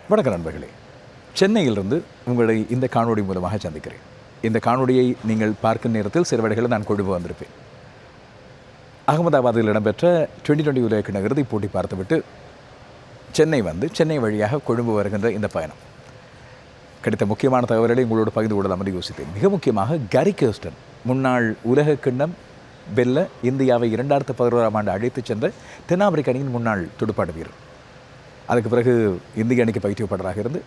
வணக்கம் நண்பர்களே, சென்னையிலிருந்து உங்களை இந்த காணொளி மூலமாக சந்திக்கிறேன். இந்த காணொளியை நீங்கள் பார்க்கும் நேரத்தில் சில வேளைகளில் நான் கொழும்பு வந்திருப்பேன். அகமதாபாத்தில் இடம்பெற்ற 2020 உலகக்கிண்ண இறுதிப் போட்டி பார்த்துவிட்டு சென்னை வழியாக கொழும்பு வருகின்ற இந்த பயணம் கிடைத்த முக்கியமான தகவல்களை உங்களோடு பகிர்ந்து கொள்ளலாம் என்று யோசித்தேன். மிக முக்கியமாக கேரி கர்ஸ்டன், முன்னாள் உலகக்கிண்ணம் வெல்ல இந்தியாவை 2011ஆம் ஆண்டு அழைத்துச் சென்ற தென்னாப்பிரிக்க அணியின் முன்னாள் துடுப்பாட்ட வீரர். அதுக்கு பிறகு இந்திய அணிக்கு பயிற்றுவிப்பாளராக இருந்து,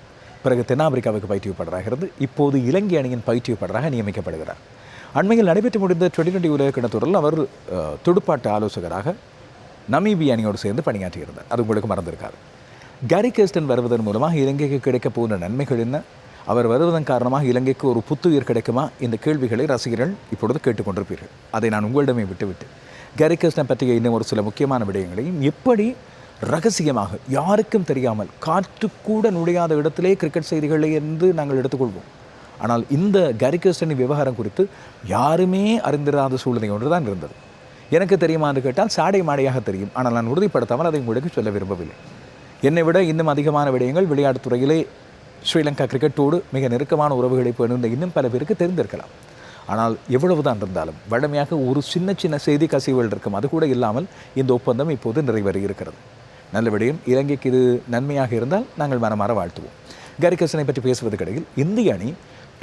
பிறகு தென்னாப்பிரிக்காவுக்கு பயிற்றுவிப்பாளராக இருந்து, இப்போது இலங்கை அணியின் பயிற்றுவிப்பாளராக நியமிக்கப்படுகிறார். அண்மையில் நடைபெற்று முடிந்த 2020 உலகக்கிண்ண தொடரில் அவர் துடுப்பாட்ட ஆலோசகராக நமீபிய அணியோடு சேர்ந்து பணியாற்றியிருந்தார். அது உங்களுக்கு மறந்திருக்காரு. கேரி கர்ஸ்டன் வருவதன் மூலமாக இலங்கைக்கு கிடைக்கப் போகிற நன்மைகள் என்ன, அவர் வருவதன் காரணமாக இலங்கைக்கு ஒரு புத்துயிர் கிடைக்குமா, இந்த கேள்விகளை ரசிகர்கள் இப்பொழுது கேட்டுக்கொண்டிருப்பீர்கள். அதை நான் உங்களிடமே விட்டுவிட்டு கேரி கர்ஸ்டன் பற்றிய இன்னும் ஒரு சில முக்கியமான விடயங்களையும், எப்படி ரகசியமாக யாருக்கும் தெரியாமல் காற்றுக்கூட நுழையாத இடத்திலே கிரிக்கெட் செய்திகளை என்று நாங்கள் எடுத்துக்கொள்வோம். ஆனால் இந்த கேரி கர்ஸ்டனின் விவகாரம் குறித்து யாருமே அறிந்திராத சூழ்நிலை ஒன்று தான் இருந்தது. எனக்கு தெரியுமா என்று கேட்டால் சாடை மாடையாக தெரியும். ஆனால் நான் உறுதிப்படுத்தாமல் அதை உங்களுக்கு சொல்ல விரும்பவில்லை. என்னை விட இன்னும் அதிகமான விடயங்கள் விளையாட்டுத்துறையிலே ஸ்ரீலங்கா கிரிக்கெட்டோடு மிக நெருக்கமான உறவுகளை பெறுந்த இன்னும் பல பேருக்கு தெரிந்திருக்கலாம். ஆனால் எவ்வளவுதான் இருந்தாலும் வழமையாக ஒரு சின்ன செய்தி கசிவுகள் இருக்கும். அது கூட இல்லாமல் இந்த ஒப்பந்தம் இப்போது நிறைவேறி இருக்கிறது. நல்ல விடயம். இலங்கைக்கு இது நன்மையாக இருந்தால் நாங்கள் மனமாற வாழ்த்துவோம். கேரி கர்ஸ்டனை பற்றி பேசுவதற்கிடையில் இந்திய அணி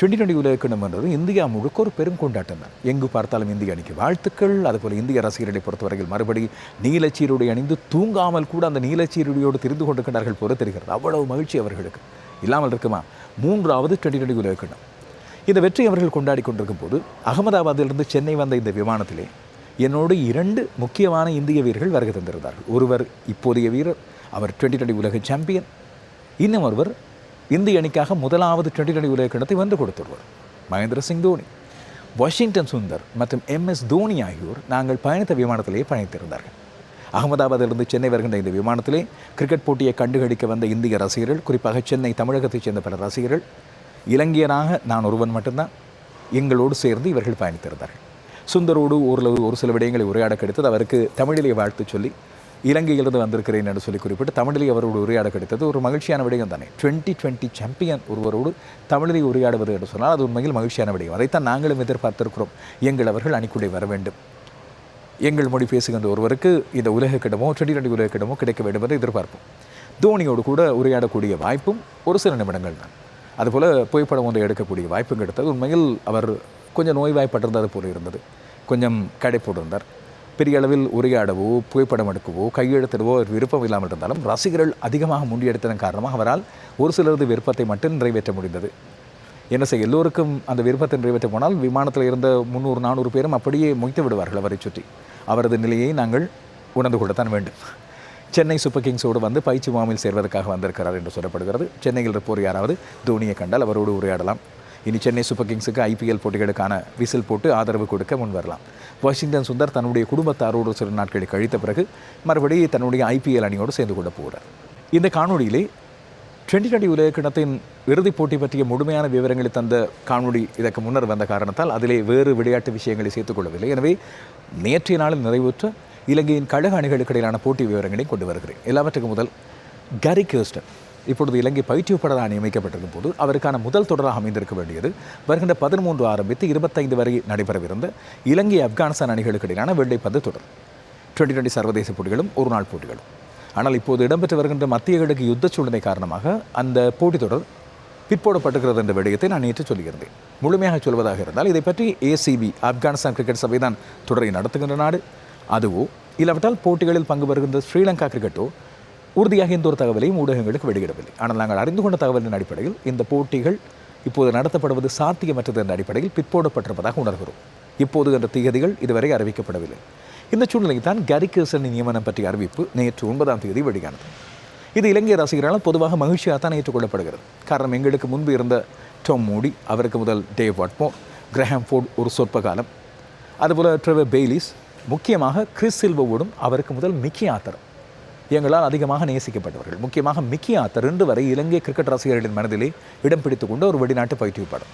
2020 உலகக்கிண்ணம் என்றது இந்தியா முழுக்க ஒரு பெரும் கொண்டாட்டம் தான். எங்கு பார்த்தாலும் இந்திய அணிக்கு வாழ்த்துக்கள். அதுபோல் இந்திய ரசிகர்களை பொறுத்தவரையில் மறுபடி நீலச்சீருடை அணிந்து தூங்காமல் கூட அந்த நீலச்சீருடையோடு தெரிந்து கொண்டிருக்கிறார்கள் போல தெரிகிறது. அவ்வளவு மகிழ்ச்சி அவர்களுக்கு இல்லாமல் இருக்குமா? 3வது 2020 உலகக்கிண்ணம். இந்த வெற்றி அவர்கள் கொண்டாடி கொண்டிருக்கும் போது அகமதாபாத்திலிருந்து சென்னை வந்த இந்த விமானத்திலே என்னோடு 2 முக்கியமான இந்திய வீரர்கள் வருகை தந்திருந்தார்கள். ஒருவர் இப்போதைய வீரர், அவர் 2020 உலக சாம்பியன். இன்னும் ஒருவர் இந்திய அணிக்காக முதலாவது 2020 உலகக்கிண்ணத்தை வென்று கொடுத்துருவார், மகேந்திர சிங் தோனி. வாஷிங்டன் சுந்தர் மற்றும் MS தோனி ஆகியோர் நாங்கள் பயணித்த விமானத்திலேயே பயணித்திருந்தார்கள். அகமதாபாத்திலிருந்து சென்னை வருகின்ற இந்த விமானத்திலே கிரிக்கெட் போட்டியை கண்டுகளிக்க வந்த இந்திய ரசிகர்கள், குறிப்பாக சென்னை தமிழகத்தைச் சேர்ந்த பல ரசிகர்கள், இலங்கையனாக நான் ஒருவன் மட்டும்தான், எங்களோடு சேர்ந்து இவர்கள் பயணித்திருந்தார்கள். சுந்தரோடு ஒரு சில விடயங்களை உரையாட கிடைத்தது. அவருக்கு தமிழிலே வாழ்த்து சொல்லி இலங்கையிலிருந்து வந்திருக்கிறேன் என்று சொல்லி குறிப்பிட்டு தமிழிலே அவரோடு உரையாட கிடைத்தது ஒரு மகிழ்ச்சியான விடயம் தானே. 2020 சாம்பியன் ஒருவரோடு தமிழிலே உரையாடுவது என்று சொன்னால் அது உண்மையில் மகிழ்ச்சியான விடயம். அதைத்தான் நாங்களும் எதிர்பார்த்திருக்கிறோம். அவர்கள் அணிக்குள்ளே வர வேண்டும், எங்கள் மொழி பேசுகின்ற ஒருவருக்கு இந்த உலகக்கிண்ணமோ 2020 உலகக்கிண்ணமோ கிடைக்க வேண்டும் என்று எதிர்பார்ப்போம். தோனியோடு கூட உரையாடக்கூடிய வாய்ப்பும் ஒரு சில நிமிடங்கள் தான். அதுபோல் புகைப்படம் ஒன்றை எடுக்கக்கூடிய வாய்ப்பும் கிடைத்தது. உண்மையில் அவர் கொஞ்சம் நோய்வாய்ப்பட்டிருந்தது போல இருந்தது, கொஞ்சம் கடைப்போட்டிருந்தார். பெரிய அளவில் உரையாடவோ புகைப்படம் எடுக்கவோ கையெழுத்திடவோ விருப்பம் இல்லாமல் இருந்தாலும் ரசிகர்கள் அதிகமாக முண்டியெடுத்ததன் காரணமாக அவரால் ஒரு சிலரது விருப்பத்தை மட்டும் நிறைவேற்ற முடிந்தது. என்ன செய்ய, எல்லோருக்கும் அந்த விருப்பத்தை நிறைவேற்ற போனால் விமானத்தில் இருந்த 300-400 பேரும் அப்படியே மொய்த்து விடுவார்கள் அவரை சுற்றி. அவரது நிலையை நாங்கள் உணர்ந்து கொள்ளத்தான் வேண்டும். சென்னை சூப்பர் கிங்ஸோடு வந்து பயிற்சி முகாமில் சேர்வதற்காக வந்திருக்கிறார் என்று சொல்லப்படுகிறது. சென்னையில் இருப்போர் யாராவது தோனியை கண்டால் அவரோடு உரையாடலாம். இனி சென்னை சூப்பர் கிங்ஸுக்கு IPL போட்டிகளுக்கான விசில் போட்டு ஆதரவு கொடுக்க முன் வரலாம். வாஷிங்டன் சுந்தர் தன்னுடைய குடும்பத்தாரோடு சில நாட்களை கழித்த பிறகு மறுபடியும் தன்னுடைய IPL அணியோடு சேர்ந்து கொள்ள போகிறார். இந்த காணொலியிலே 2020 உலகக்கிண்ணத்தின் இறுதிப் போட்டி பற்றிய முழுமையான விவரங்களை தந்த காணொலி இதற்கு முன்னர் வந்த காரணத்தால் அதிலே வேறு விளையாட்டு விஷயங்களை சேர்த்துக்கொள்ளவில்லை. எனவே நேற்றைய நாளில் நிறைவுற்ற இலங்கையின் கழக அணிகளுக்கு இடையிலான போட்டி விவரங்களை கொண்டு வருகிறேன். எல்லாவற்றுக்கும் முதல் கேரி கர்ஸ்டன் இப்பொழுது இலங்கை பயிற்றுவிப்பாளராக நியமிக்கப்பட்டிருக்கும் போது அவருக்கான முதல் தொடராக அமைந்திருக்க வேண்டியது வருகின்ற 13 ஆரம்பித்து 25 வரை நடைபெறவிருந்த இலங்கை ஆப்கானிஸ்தான் அணிகளுக்கு இடையிலான வெள்ளைப்பந்து தொடர், 2020 சர்வதேச போட்டிகளும் ஒரு நாள் போட்டிகளும். ஆனால் இப்போது இடம்பெற்று வருகின்ற மத்திய கிழக்கு யுத்த சூழ்நிலை காரணமாக அந்த போட்டித் தொடர் பிற்போடப்பட்டிருக்கிறது என்ற விடயத்தை நான் நேற்று சொல்லியிருந்தேன். முழுமையாக சொல்வதாக இருந்தால் இதை பற்றி ACB ஆப்கானிஸ்தான் கிரிக்கெட் சபை தான் தொடரை நடத்துகின்ற நாடு. அதுவோ இல்லாவிட்டால் போட்டிகளில் பங்கு பெறுகின்ற ஸ்ரீலங்கா கிரிக்கெட்டோ உறுதியாக எந்த ஒரு தகவலையும் ஊடகங்களுக்கு வெளியிடவில்லை. ஆனால் நாங்கள் அறிந்து கொண்ட தகவலின் அடிப்படையில் இந்த போட்டிகள் இப்போது நடத்தப்படுவது சாத்தியமற்றது என்ற அடிப்படையில் பிற்போடப்பட்டிருப்பதாக உணர்கிறோம். இப்போது என்ற தேதிகள் இதுவரை அறிவிக்கப்படவில்லை. இந்த சூழ்நிலையில் தான் கேரி கர்ஸ்டனின் நியமனம் பற்றிய அறிவிப்பு நேற்று 9ஆம் தேதி வெளியானது. இது இலங்கை ரசிகர்களால் பொதுவாக மகிழ்ச்சியாகத்தான் ஏற்றுக்கொள்ளப்படுகிறது. காரணம், எங்களுக்கு முன்பு இருந்த டாம் மூடி, அவருக்கு முதல் டேவ் வாட்மோர், கிரஹாம் ஃபோர்ட் ஒரு சொற்ப காலம், அதுபோல் ட்ரெவர் பெய்லிஸ், முக்கியமாக கிறிஸ் சில்வோவோடும் அவருக்கு முதல் மிக்கி ஆத்தர் எங்களால் அதிகமாக நேசிக்கப்பட்டவர்கள். முக்கியமாக மிக்கி ஆத்தர் இன்று வரை இலங்கை கிரிக்கெட் ரசிகர்களின் மனதிலே இடம் பிடித்து கொண்ட ஒரு வெளிநாட்டு பயிற்றுவிப்பாளர்.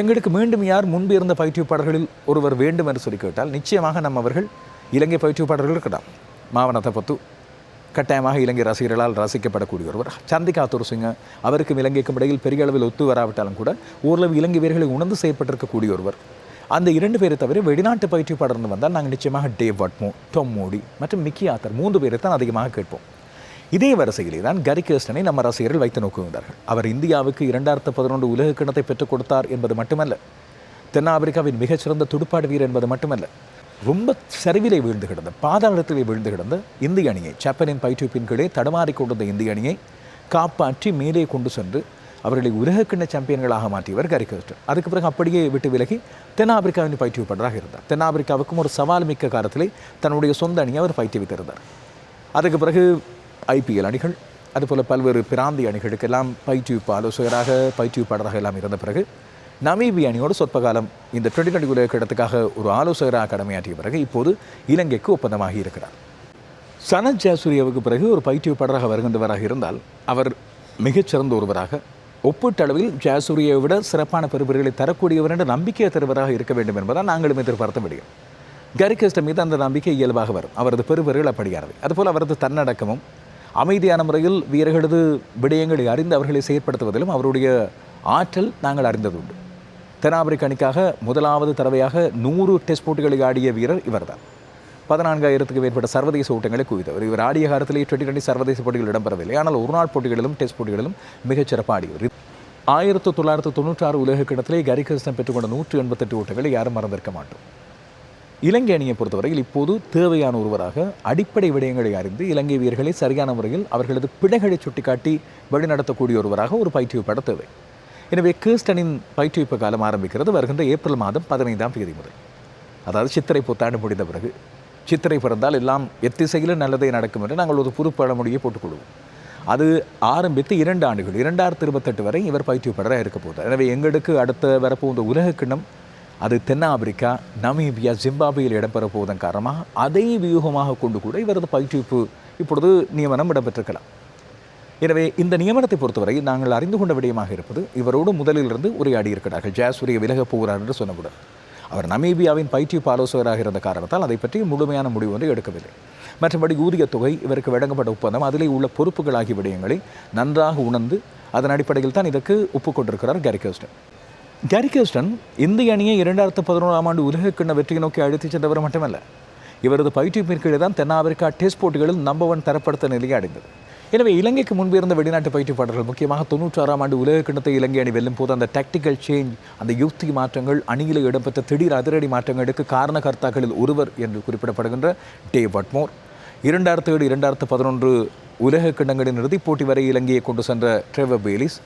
எங்களுக்கு மீண்டும் யார் முன்பு இருந்த பயிற்றுவிப்பாளர்களில் ஒருவர் வேண்டும் என்று சொல்லி கேட்டால் நிச்சயமாக அவர்கள் இலங்கை பயிற்றுவிப்பாளர்கள் இருக்கலாம். மாவனத்த பத்து, கட்டாயமாக இலங்கை ரசிகர்களால் ரசிக்கப்படக்கூடிய ஒருவர். சந்திகா துருசிங்க அவருக்கும் இலங்கைக்கும் இடையில் பெரிய அளவில் ஒத்து வராவிட்டாலும் கூட ஓரளவு இலங்கை வீரர்களை உணர்ந்து செயற்பட்டிருக்கக்கூடிய ஒருவர். அந்த 2 பேரை தவிர வெளிநாட்டு பயிற்சிப்பாளர்ந்து வந்தால் நாங்கள் நிச்சயமாக டேவ் வட்மோர், டாம் மோடி மற்றும் மிக்கி ஆத்தர் 3 பேரை தான் அதிகமாக கேட்போம். இதே வரிசையிலே தான் கரி கர்ஸ்டனை நம்ம ரசிகர்கள் வைத்து நோக்குகின்றார்கள். அவர் இந்தியாவுக்கு 2011 உலக கிண்ணத்தை பெற்றுக் கொடுத்தார் என்பது மட்டுமல்ல, தென்னாப்பிரிக்காவின் மிகச்சிறந்த துடுப்பாடு வீரர் என்பது மட்டுமல்ல, ரொம்ப சரிவிலே வீழ்ந்து கிடந்த, பாதாளத்திலே வீழ்ந்து கிடந்த இந்திய அணியை, ஜப்பானின் பயிற்றுவிப்பின் கீழே தடுமாறி கொண்டிருந்த இந்திய அணியை காப்பாற்றி மேலே கொண்டு சென்று அவர்களை உலகக்கிண்ண சாம்பியன்களாக மாற்றியவர் கரி கர்ஸ்டன். அதுக்கு பிறகு அப்படியே விட்டு விலகி தென்னாப்பிரிக்காவின் பயிற்றுவிப்பாளராக இருந்தார். தென்னாப்பிரிக்காவுக்கும் ஒரு சவால் மிக்க காலத்திலே தன்னுடைய சொந்த அணியை அவர் பயிற்றுவித்திருந்தார். அதுக்கு பிறகு IPL அணிகள், அதுபோல் பல்வேறு பிராந்திய அணிகளுக்கெல்லாம் பயிற்றுவிப்பு ஆலோசகராக, பயிற்றுவிப்பாளராக எல்லாம் இருந்த பிறகு நமீபிய அணியோடு சொற்பகாலம் இந்த 2020 உலக இடத்துக்காக ஒரு ஆலோசகராக கடமையாற்றிய பிறகு இப்போது இலங்கைக்கு ஒப்பந்தமாகி இருக்கிறார். சனத் ஜயசூரியவுக்கு பிறகு ஒரு பயிற்றுவிப்பாளராக வருகின்றவராக இருந்தால் அவர் மிகச்சிறந்த ஒருவராக, ஒப்பீட்டளவில் ஜயசூரியை விட சிறப்பான பெறுபேறுகளை தரக்கூடியவர் என்ற நம்பிக்கையை தருவராக இருக்க வேண்டும் என்பதால் நாங்களும் எதிர்பார்த்த முடியும். கரி கர்ஸ்டன் மீது அந்த நம்பிக்கை இயல்பாக வரும். அவரது பெறுபேறுகள் அப்படியானவை. அதுபோல் அவரது தன்னடக்கமும் அமைதியான முறையில் வீரர்களது விடயங்களை அறிந்து அவர்களை செயற்படுத்துவதிலும் அவருடைய ஆற்றல் நாங்கள் அறிந்தது உண்டு. தென்னாப்பிரிக்க அணிக்காக முதலாவது தடவையாக 100 டெஸ்ட் போட்டிகளை ஆடிய வீரர் இவர்தான். 14,000க்கும் மேற்பட்ட சர்வதேச ஓட்டங்களை குவித்தவர். இவர் ஆடிய காலத்திலேயே 2020 சர்வதேச போட்டிகள் இடம்பெறவில்லை. ஆனால் ஒரு நாள் போட்டிகளிலும் டெஸ்ட் போட்டிகளிலும் மிகச்சிறப்பாக ஆடியவர். 1996 உலக கிண்ணத்திலே கரி கர்ஸ்டன் பெற்றுக்கொண்ட 188 ஓட்டங்களை யாரும் மறந்திருக்க மாட்டோம். இலங்கை அணியை பொறுத்தவரையில் இப்போது தேவையான ஒருவராக அடிப்படை விடயங்களை அறிந்து இலங்கை வீரர்களை சரியான முறையில் அவர்களது பிழைகளை சுட்டிக்காட்டி வழிநடத்தக்கூடிய ஒருவராக ஒரு பயிற்றுவிப்பாளர் தேவை. எனவே கர்ஸ்டனின் பயிற்றுவிப்பு காலம் ஆரம்பிக்கிறது வருகின்ற ஏப்ரல் மாதம் 15ஆம் தேதி முதல். அதாவது சித்திரை புத்தாண்டு முடிந்த பிறகு. சித்திரை பிறந்தால் எல்லாம் எத்திசையிலும் நல்லதே நடக்கும் என்று நாங்கள் ஒரு புது பழமொழியை போட்டுக்கொள்வோம். அது ஆரம்பித்து 2 ஆண்டுகள் 2028 வரை இவர் பயிற்றுவிப்பாளராக இருக்க போகிறார். எனவே எங்களுக்கு அடுத்த வரப்போகிற உலக கிண்ணம் அது தென்னாப்பிரிக்கா, நமீபியா, ஜிம்பாப்வேயில் இடம்பெற போவதன் காரணமாக அதை வியூகமாக கொண்டு கூட இவரது பயிற்றுவிப்பு இப்பொழுது நியமனம் இடம்பெற்றிருக்கலாம். எனவே இந்த நியமனத்தை பொறுத்தவரை நாங்கள் அறிந்து கொண்ட விடயமாக இருப்பது, இவரோடு முதலிலிருந்து உரையாடி இருக்கிறார்கள். ஜயசூரிய விலகப் போகிறார் என்று சொன்னவுடன் அவர் நமீபியாவின் பயிற்றுவிப்பு ஆலோசகராக இருந்த காரணத்தால் அதை பற்றி முழுமையான முடிவு ஒன்றை எடுக்கவில்லை. மற்றபடி ஊதியத் தொகை, இவருக்கு வழங்கப்பட்ட ஒப்பந்தம், அதிலே உள்ள பொறுப்புகள் ஆகிய விடயங்களை நன்றாக உணர்ந்து அதன் அடிப்படையில் தான் இதற்கு ஒப்புக்கொண்டிருக்கிறார் கரி கர்ஸ்டன். கரி கர்ஸ்டன் இந்திய அணியை 2011ஆம் ஆண்டு உலக கிண்ண வெற்றியை நோக்கி அழைத்துச் சென்றவர் மட்டுமல்ல, இவரது பயிற்றுவிப்பின் கீழே தான் தென்னாப்பிரிக்கா டெஸ்ட் போட்டிகளில் நம்பர் 1 தரப்படுத்த நிலையை அடைந்தது. எனவே இலங்கைக்கு முன்பு இருந்த வெளிநாட்டு பயிற்றுவிப்பாளர்கள், முக்கியமாக 96ஆம் ஆண்டு உலக கிண்ணத்தை இலங்கை அணி வெல்லும் போது அந்த டாக்டிக்கல் சேஞ்ச், அந்த யுக்தி மாற்றங்கள், அணியில் இடம்பெற்ற திடீர் அதிரடி மாற்றங்களுக்கு காரணகர்த்தாக்களில் ஒருவர் என்று குறிப்பிடப்படுகின்ற டேவ் வட்மோர், 2007 2011 உலக கிண்ணங்களின் இறுதிப் போட்டி வரை இலங்கையை கொண்டு சென்ற ட்ரெவர் பேலிஸ்,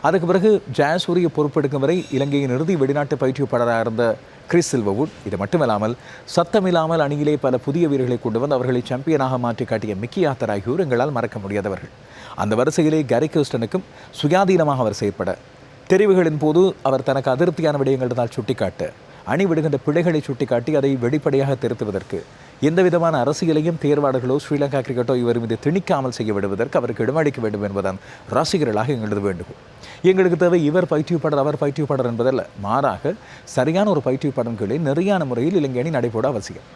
அதுக்கு பிறகு ஜயசூரிய பொறுப்பெடுக்கும் வரை இலங்கையின் இறுதி வெளிநாட்டு பயிற்றுவிப்பாளராக இருந்த கிறிஸ் சில்வர்வுட், இது மட்டுமில்லாமல் சத்தமில்லாமல் அணியிலே பல புதிய வீரர்களை கொண்டு வந்து அவர்களை சாம்பியனாக மாற்றி காட்டிய மிக்கி ஆத்தர் ஆகியோர் எங்களால் மறக்க முடியாதவர்கள். அந்த வரிசையிலே கரி கர்ஸ்டனுக்கும் சுயாதீனமாக அவர் செயற்பட, தெரிவுகளின் போது அவர் தனக்கு அதிருப்தியான விடயங்களால் சுட்டிக்காட்ட, அணி விடுகின்ற பிழைகளை சுட்டிக்காட்டி அதை வெளிப்படையாக திருத்துவதற்கு எந்த விதமான அரசியலையும் தேர்வாளர்களோ ஸ்ரீலங்கா கிரிக்கெட்டோ இவர் மீது திணிக்காமல் செய்ய விடுவதற்கு அவருக்கு இடமளிக்க வேண்டும் என்பதுதான் ரசிகர்களாக எங்களது வேண்டுகோள். எங்களுக்கு தேவை இவர் பயிற்றுவிப்பாளர், அவர் பயிற்றுவிப்பாளர் என்பதல்ல, மாறாக சரியான ஒரு பயிற்றுவிப்பாளர் கீழே நிறையான முறையில் இலங்கை அணி நடைபோட அவசியம்.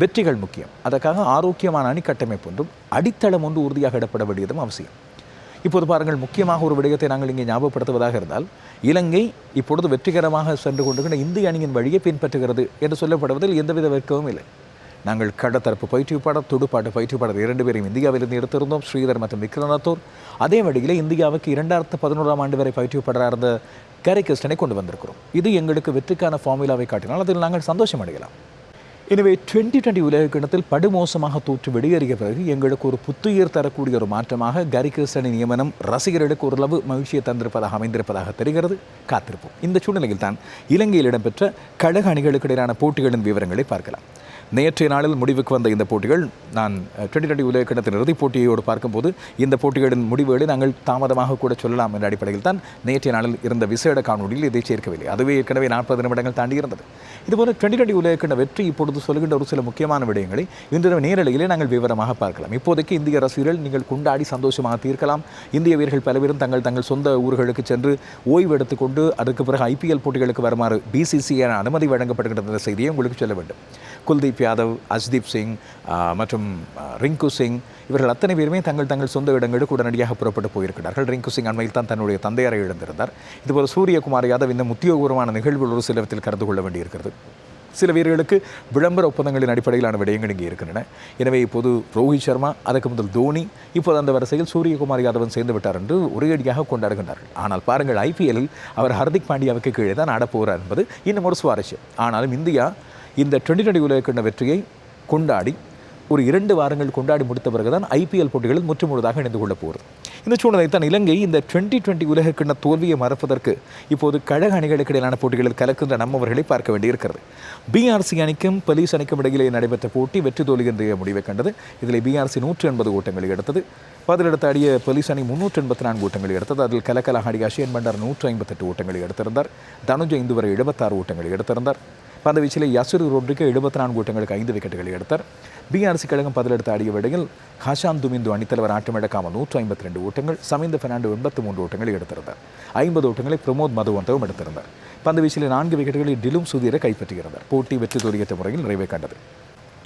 வெற்றிகள் முக்கியம். அதற்காக ஆரோக்கியமான அணி கட்டமைப்பு ஒன்றும் அடித்தளம் ஒன்று உறுதியாக இடப்பட வேண்டியதும் அவசியம். இப்போது பாருங்கள், முக்கியமாக ஒரு விடயத்தை நாங்கள் இங்கே ஞாபகப்படுத்துவதாக இருந்தால், இலங்கை இப்பொழுது வெற்றிகரமாக சென்று கொண்டிருக்கிற இந்திய அணியின் வழியை பின்பற்றுகிறது என்று சொல்லப்படுவதில் எந்தவித வெட்கமும் இல்லை. நாங்கள் கடத்தரப்பு பயிற்றுவிப்பாளர், துடுப்பாட்டு பயிற்றுவிப்பாளர் 2 பேரையும் இந்தியாவிலிருந்து எடுத்திருந்தோம், ஸ்ரீதர் மற்றும் விக்ரநாத்தோர். அதே வழியில் இந்தியாவுக்கு 2011ஆம் ஆண்டு வரை பயிற்றுவிப்பாளராக இருந்த கரி கர்ஸ்டனை கொண்டு வந்திருக்கிறோம். இது எங்களுக்கு வெற்றிக்கான ஃபார்முலாவை காட்டினால் அதில் நாங்கள் சந்தோஷம் அடையலாம். எனவே 2020 உலக கிண்ணத்தில் படுமோசமாக தோற்று வெளியேறிய பிறகு எங்களுக்கு ஒரு புத்துயிர் தரக்கூடிய ஒரு மாற்றமாக கரி கர்ஸ்டனின் நியமனம் ரசிகர்களுக்கு ஓரளவு மகிழ்ச்சியை தந்திருப்பதாக அமைந்திருப்பதாக தெரிகிறது. காத்திருப்போம். இந்த சூழ்நிலையில் தான் இலங்கையில் இடம்பெற்ற கழக அணிகளுக்கு இடையிலான போட்டிகளின் விவரங்களை பார்க்கலாம். நேற்றைய நாளில் முடிவுக்கு வந்த இந்த போட்டிகள், நான் 2020 உலக கிண்ணத்தின் இறுதிப் போட்டியோடு பார்க்கும்போது இந்த போட்டிகளின் முடிவுகளை நாங்கள் தாமதமாக கூட சொல்லலாம் என்ற அடிப்படையில் தான் நேற்றைய நாளில் இருந்த விசேட காணொலியில் இதை சேர்க்கவில்லை. அதுவே ஏற்கனவே 40 நிமிடங்கள் தாண்டி இருந்தது. இதுபோல 2020 உலக கிண்ண வெற்றி இப்பொழுது சொல்கின்ற ஒரு சில முக்கியமான விடயங்களை இன்று நேரலையிலே நாங்கள் விவரமாக பார்க்கலாம். இப்போதைக்கு இந்திய ரசிகர்கள் நீங்கள் கொண்டாடி சந்தோஷமாக தீர்க்கலாம். இந்திய வீரர்கள் பல பேரும் தங்கள் சொந்த ஊர்களுக்கு சென்று ஓய்வு எடுத்துக்கொண்டு அதுக்கு பிறகு IPL போட்டிகளுக்கு வருமாறு BCCI அனுமதி வழங்கப்படுகின்ற செய்தியை உங்களுக்கு சொல்ல வேண்டும். குல்தீப் யாதவ், அஸ்தீப் சிங் மற்றும் ரிங்கு சிங் இவர்கள் அத்தனை பேருமே தங்கள் சொந்த இடங்களுக்கு உடனடியாக புறப்பட்டு போயிருக்கிறார்கள். ரிங்கு சிங் அண்மையில் தான் தன்னுடைய தந்தையாரை இழந்திருந்தார். இதுபோல் சூரியகுமார் யாதவ் இன்னும் உத்தியோகபூர்வமான நிகழ்வுகள் ஒரு சிலவற்றில் கலந்து கொள்ள வேண்டியிருக்கிறது. சில வீரர்களுக்கு விளம்பர ஒப்பந்தங்களின் அடிப்படையிலான விடயங்கள் இங்கே இருக்கின்றன. எனவே இப்போது ரோஹித் சர்மா, அதற்கு முதல் தோனி, இப்போது அந்த வரிசையில் சூரியகுமார் யாதவன் சேர்ந்து விட்டார் என்று ஒரேடியாக கொண்டாடுகின்றார்கள். ஆனால் பாருங்கள், ஐபிஎல்லில் அவர் ஹர்திக் பாண்டியாவுக்கு கீழே தான் ஆடப்போகிறார் என்பது இன்னும் ஒரு சுவாரஸ்யம். ஆனாலும் இந்தியா இந்த 2020 உலகக்கிண்ண வெற்றியை கொண்டாடி ஒரு 2 வாரங்கள் கொண்டாடி முடித்த பிறகுதான் ஐபிஎல் போட்டிகளில் முற்றுமுழுதாக இணைந்து கொள்ளப் போகிறது. இந்த சூழ்நிலை தான் இலங்கை இந்த 2020 உலகக்கிண்ண தோல்வியை மறப்பதற்கு இப்போது கழக அணிகளுக்கு இடையிலான போட்டிகளில் கலக்கின்ற நம்மவர்களை பார்க்க வேண்டியிருக்கிறது. பிஆர்சி அணிக்கும் போலீஸ் அணிக்கும் இடையிலே நடைபெற்ற போட்டி வெற்றி தோல்வி என்ற முடிவை கண்டது. இதில் பிஆர்சி 180 ஓட்டங்களை எடுத்தது. பதிலெடுத்து ஆடிய போலீஸ் அணி 384 ஓட்டங்களை எடுத்தது. அதில் கலக்கலாக ஆடிய அஷியன் பண்டார் 158 ஓட்டங்களை எடுத்திருந்தார். தனுஜ இந்து வரை 76 ஓட்டங்களை எடுத்திருந்தார். பந்துவீச்சிலே யசுரு ரோட்ரிக்கு 74 ஓட்டங்களுக்கு 5 விக்கெட்டுகளை எடுத்தார். பிஆர்சி கழகம் பதிலெடுத்து ஆடிய வேளையில் ஹஷாம் துமிந்து அணித்தலைவர் ஆட்டமிழக்காமல் 152 ஓட்டங்கள், சமிந்த பெர்னாண்டோ 83 ஓட்டங்களை எடுத்திருந்தார். 50 ஓட்டங்களை பிரமோத் மதுவந்தவும் எடுத்திருந்தார். பந்துவீச்சிலே 4 விக்கெட்டுகளை டிலும் சுதீரை கைப்பற்றியிருந்தார். போட்டி வெற்றி தோல்வியற்ற முறையில் நிறைவை கண்டது.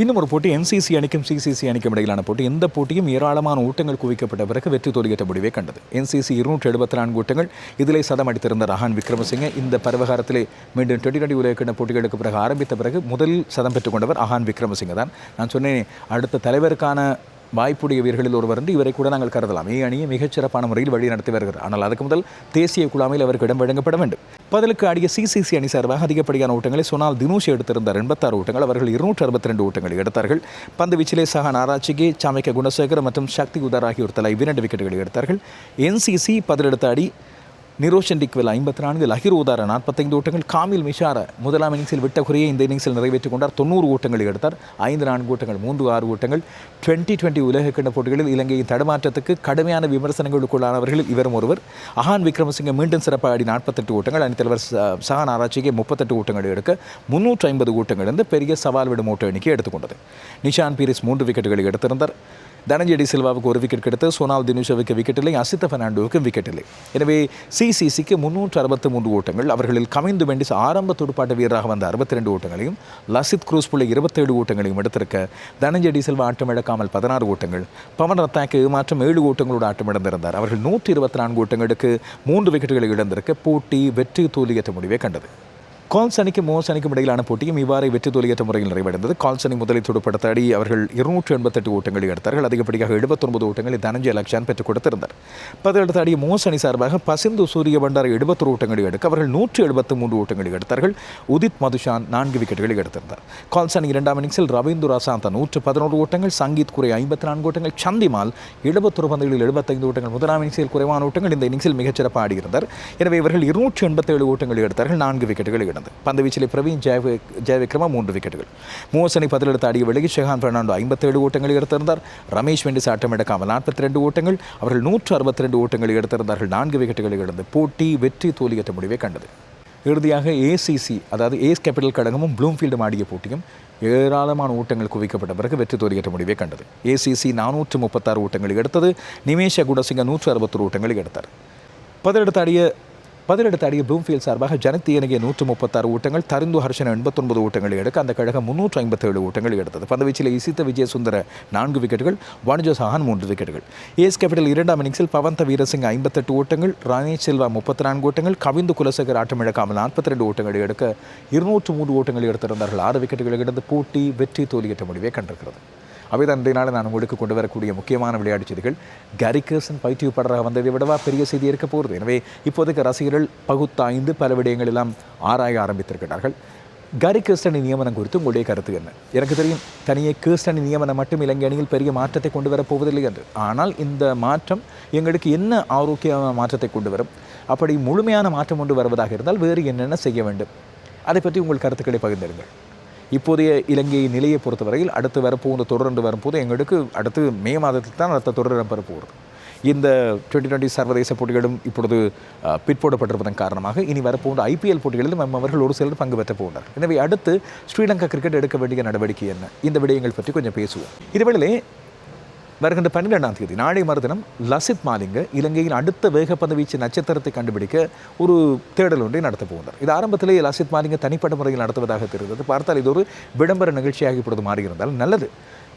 இன்னும் ஒரு போட்டி என்சிசி அணிக்கும் சிசிசி அணிக்கும் இடையிலான போட்டி. எந்த போட்டியும் ஏராளமான ஓட்டங்கள் குவிக்கப்பட்ட பிறகு வெற்றி தோல்வியற்ற முடிவை கண்டது. என்சிசி 274 ஓட்டங்கள், இதிலே சதம் அடித்திருந்த ரஹான் விக்ரமசிங்கே இந்த பருவகாலத்திலே மீண்டும் 2020 உலகக்கிண்ண போட்டிகளுக்கு பிறகு ஆரம்பித்த பிறகு முதலில் சதம் பெற்றுக் கொண்டவர் ரஹான் விக்ரமசிங்கே தான். நான் சொன்னேன், அடுத்த தலைவருக்கான வாய்ப்புடைய வீரர்களில் ஒருவர் என்று இவரை கூட நாங்கள் கருதலாம். அணியை மிகச்சிறப்பான முறையில் வழி நடத்தி வருகிறார். ஆனால் அதுக்கு முதல் தேசிய குழாமில் அவருக்கு இடம் வழங்கப்பட வேண்டும். பதிலுக்கு ஆடிய சிசிசி அணி சார்பாக அதிகப்படியான ஓட்டங்களை சொனால் தினூஷ் எடுத்திருந்தார். 86 ஓட்டங்கள். அவர்கள் 262 ஓட்டங்களை எடுத்தார்கள். பந்து வீச்சிலே சஹான் ஆராய்ச்சிகே, சாமிக்க குணசேகர் மற்றும் சக்தி உதார் ஆகியோர் தலா 2 விக்கெட்டுகளை எடுத்தார்கள். என்சிசி பதிலெடுத்து ஆடி நிரோஷன் டிக்வெல் 54, லஹிர் உதார 45 ஓட்டங்கள், காமில் மிஷார முதலாம் இன்னிங்ஸில் விட்ட குறையை இந்த இன்னிங்ஸில் நிறைவேற்றிக் கொண்டார். 90 ஓட்டங்களை எடுத்தார். 5-4 ஓட்டங்கள், 3-6 ஓட்டங்கள். 2020 உலகக்கிண்ண போட்டிகளில் இலங்கையின் தடுமாற்றத்துக்கு கடுமையான விமர்சனங்களுக்குள்ளானவர்களில் இவரும் ஒருவர். அஹான் விக்ரமசிங்கே மீண்டும் சிறப்பாக ஆடி 48 ஓட்டங்கள். அணித்தலைவர் சஹான் ஆராய்ச்சிக்கு 38 ஓட்டங்கள் எடுக்க 350 ஓட்டங்கள் இருந்து பெரிய சவால் விடும் ஓட்ட எண்ணிக்கை எடுத்துக்கொண்டது. நிஷான் பீரிஸ் 3 விக்கெட்டுகளை எடுத்திருந்தார். தனஞ்செடி சில்வாவுக்கு 1 விக்கெட் கிடைத்து சோனால் தினுஷாவுக்கு விக்கெட் இல்லை, அசித்த பெர்னாண்டோவுக்கு விக்கெட் இல்லை. எனவே சிசிசிக்கு 363 ஓட்டங்கள். அவர்களில் கமிந்து மெண்டிஸ் ஆரம்ப துடுப்பாட்ட வீரராக வந்த 62 ஓட்டங்களையும், லசித் குரூஸ் புள்ளை 27 ஓட்டங்களையும் எடுத்திருக்க தனஞ்செடி சில்வா ஆட்டம் இழக்காமல் 16 ஓட்டங்கள், பவன் ரத்தாக்கு மாற்றம் 7 ஓட்டங்களோடு ஆட்டம் இழந்திருந்தார். அவர்கள் 124 ஓட்டங்களுக்கு 3 விக்கெட்டுகளை இழந்திருக்க போட்டி வெற்றி தோல்வியற்ற முடிவை கண்டது. கால்ஸ் அணிக்கும் மோஸ் அணிக்கும் இடையிலான போட்டியும் இவ்வாறு வெற்றி தோல்வியற்ற முறையில் நிறைவடைந்தது. கால்ஸ் அணி முதலில் துடுப்படுத்தாடி அவர்கள் 288 ஓட்டங்களை எடுத்தார்கள். அதிகப்படியாக 79 ஓட்டங்களை தனஞ்சய லக்ஷான் பெற்றுக் கொடுத்திருந்தார். பதிலெடுத்து ஆடிய மோஸ் அணி சார்பாக பசிந்து சூரிய பண்டார் 71 ஓட்டங்களை எடுக்க அவர்கள் 173 ஓட்டங்களை எடுத்தார்கள். உதித் மதுஷான் 4 விக்கெட்டுகளை எடுத்திருந்தார். கால்ஸ் அணி 2ஆம் இன்னிங்ஸில் ரவீந்து ராசாந்தா 111 ஓட்டங்கள், சங்கீத் குறை 54 ஓட்டங்கள், சந்திமால் 71 பந்துகளில் 75 ஓட்டங்கள். முதலாம் இன்னிங்ஸில் குறைவான ஓட்டங்கள், இந்த இன்னிங்ஸில் மிகச்சிறப்பாக ஆடியிருந்தார். எனவே இவர்கள் 287 ஓட்டங்களை எடுத்தார்கள். 4 விக்கெட்டுகளை பந்து வீச்சிலே பிரவீன் ஜெயவிக்ரமா 3 விக்கெட்டுகள். மோசனி பதிலெடுத்து ஆடிய வேளையில் ஷெஹான் பெர்னாண்டோ 57 ஓட்டங்களை எடுத்திருந்தார். ரமேஷ் மெண்டிஸ் ஆட்டம் எடுக்காமல் 42 ஓட்டங்கள். அவர்கள் 162 ஓட்டங்களை எடுத்திருந்தார்கள். 4 விக்கெட்டுகளை இழந்து போட்டி வெற்றி தோல்வியற்ற முடிவை கண்டது. இறுதியாக ஏசிசி, அதாவது ஏஸ் கேபிட்டல் கழகமும் ப்ளூம்ஃபீல்டும் ஆடிய போட்டியும் ஏராளமான ஓட்டங்கள் குவிக்கப்பட்ட பிறகு வெற்றி தோல்வியற்ற முடிவை கண்டது. ஏசிசி 436 ஓட்டங்களை எடுத்தது. நிமேஷ குடசிங்க 161 ஓட்டங்களை எடுத்தார். பதிலெடுத்து ஆடிய ப்ளூம்ஃபீல்ட் சார்பாக ஜனத் ஏனகே 136 ஓட்டங்கள், தரிந்து ஹர்ஷன் 89 ஓட்டங்களை எடுக்க அந்த கழகம் 357 ஓட்டங்களை எடுத்தது. பந்துவீச்சில் இசித்த விஜயசுந்தர 4 விக்கெட்டுகள், வாணிஜ சஹான் 3 விக்கெட்டுகள். ஏஸ் கேபிட்டல் 2ஆம் இன்னிங்ஸில் பவந்த வீரசிங் 58 ஓட்டங்கள், ரமேஷ் சில்வா 34 ஓட்டங்கள், கவிந்து குலசேகர் ஆட்டம் இழக்காமல் 42 ஓட்டங்களை எடுக்க 203 ஓட்டங்களை எடுத்திருந்தார்கள். 6 விக்கெட்டுகளை எடுத்து போட்டி வெற்றி தோல்வியற்ற முடிவை கண்டிருக்கிறது. அவைதான் இன்றைய நாள் நான் உங்களுக்கு கொண்டு வரக்கூடிய முக்கியமான விளையாட்டுச் செய்திகள். கேரி கர்சன் பயிற்றுவிப்பாளராக வந்ததை விடவா பெரிய செய்தி இருக்க போகிறது. எனவே இப்போதைக்கு ரசிகர்கள் பகுத்தாய்ந்து பல விடயங்கள் எல்லாம் ஆராய ஆரம்பித்திருக்கிறார்கள். கேரி கர்ஸ்டனின் நியமனம் குறித்து உங்களுடைய கருத்து என்ன? எனக்கு தெரியும், தனியே கர்ஸ்டனின் நியமனம் மட்டும் இலங்கை அணியில் பெரிய மாற்றத்தை கொண்டு வரப்போவதில்லை என்று. ஆனால் இந்த மாற்றம் எங்களுக்கு என்ன ஆரோக்கியமான மாற்றத்தை கொண்டு வரும்? அப்படி முழுமையான மாற்றம் கொண்டு வருவதாக இருந்தால் வேறு என்னென்ன செய்ய வேண்டும்? அதை பற்றி உங்கள் கருத்துக்களை பகிர்ந்திருங்கள். இப்போதைய இலங்கை நிலையை பொறுத்தவரையில் அடுத்து வரப்போகிற தொடர் என்று வரும்போது எங்களுக்கு அடுத்து மே மாதத்தில் தான் அடுத்த தொடர் இடம்பெற போகிறது. இந்த 2020 சர்வதேச போட்டிகளும் இப்பொழுது பிற்போடப்பட்டிருப்பதன் காரணமாக இனி வரப்போன்ற ஐபிஎல் போட்டிகளிலும் அவர்கள் ஒரு சிலர் பங்கு பெற்ற போகிறார். எனவே அடுத்து ஸ்ரீலங்கா கிரிக்கெட் எடுக்க வேண்டிய நடவடிக்கை என்ன? இந்த விடயங்கள் பற்றி கொஞ்சம் பேசுவோம். இதுவேளை வருகின்ற 12ஆம் தேதி நாளை மறுதினம் லசித் மாலிங்க இலங்கையின் அடுத்த வேகப்பந்து வீச்சு நட்சத்திரத்தை கண்டுபிடிக்க ஒரு தேடல் ஒன்றை நடத்தப் போகிறார். இது ஆரம்பத்திலேயே லசித் மாலிங்க தனிப்பட்ட முறையில் நடத்துவதாக தெரிகிறது. பார்த்தால் இது ஒரு விளம்பர நிகழ்ச்சியாகி இப்பொழுது மாறியிருந்தால் நல்லது.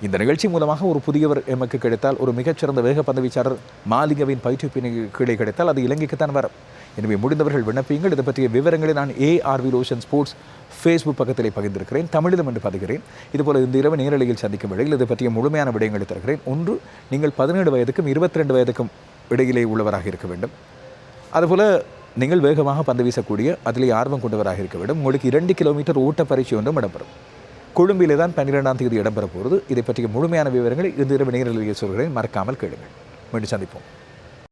இந்த நிகழ்ச்சி மூலமாக ஒரு புதியவர் எமக்கு கிடைத்தால், ஒரு மிகச்சிறந்த வேகப்பந்து வீச்சாளர் மாலிங்கவின் பயிற்றுவிப்பின் கீழே கிடைத்தால் அது இலங்கைக்குத்தான் வரும். எனவே முடிந்தவர்கள் விண்ணப்பியுங்கள். இதை பற்றிய விவரங்களை நான் ARV ரோஷன் ஸ்போர்ட்ஸ் ஃபேஸ்புக் பக்கத்திலே பகிர்ந்திருக்கிறேன், தமிழிலும் என்று பதிகிறேன். இதுபோல் இந்த இரவு நேரலையில் சந்திக்கும் வேளையில் இது பற்றிய முழுமையான விடயங்களை தருகிறேன். ஒன்று, நீங்கள் 17 வயதுக்கும் 22 வயதுக்கும் இடையிலே உள்ளவராக இருக்க வேண்டும். அதுபோல் நீங்கள் வேகமாக பந்து வீசக்கூடிய அதிலே ஆர்வம் கொண்டவராக இருக்க வேண்டும். உங்களுக்கு 2 கிலோமீட்டர் ஓட்ட பயிற்சி ஒன்றும் இடம்பெறும். கொழும்பிலே தான் 12ஆம் தேதி இடம்பெற போகிறது. இதை பற்றிய முழுமையான விவரங்களை இந்த இரவு நேரலையில் சொல்கிறேன். மறக்காமல் கேளுங்கள். மீண்டும் சந்திப்போம்.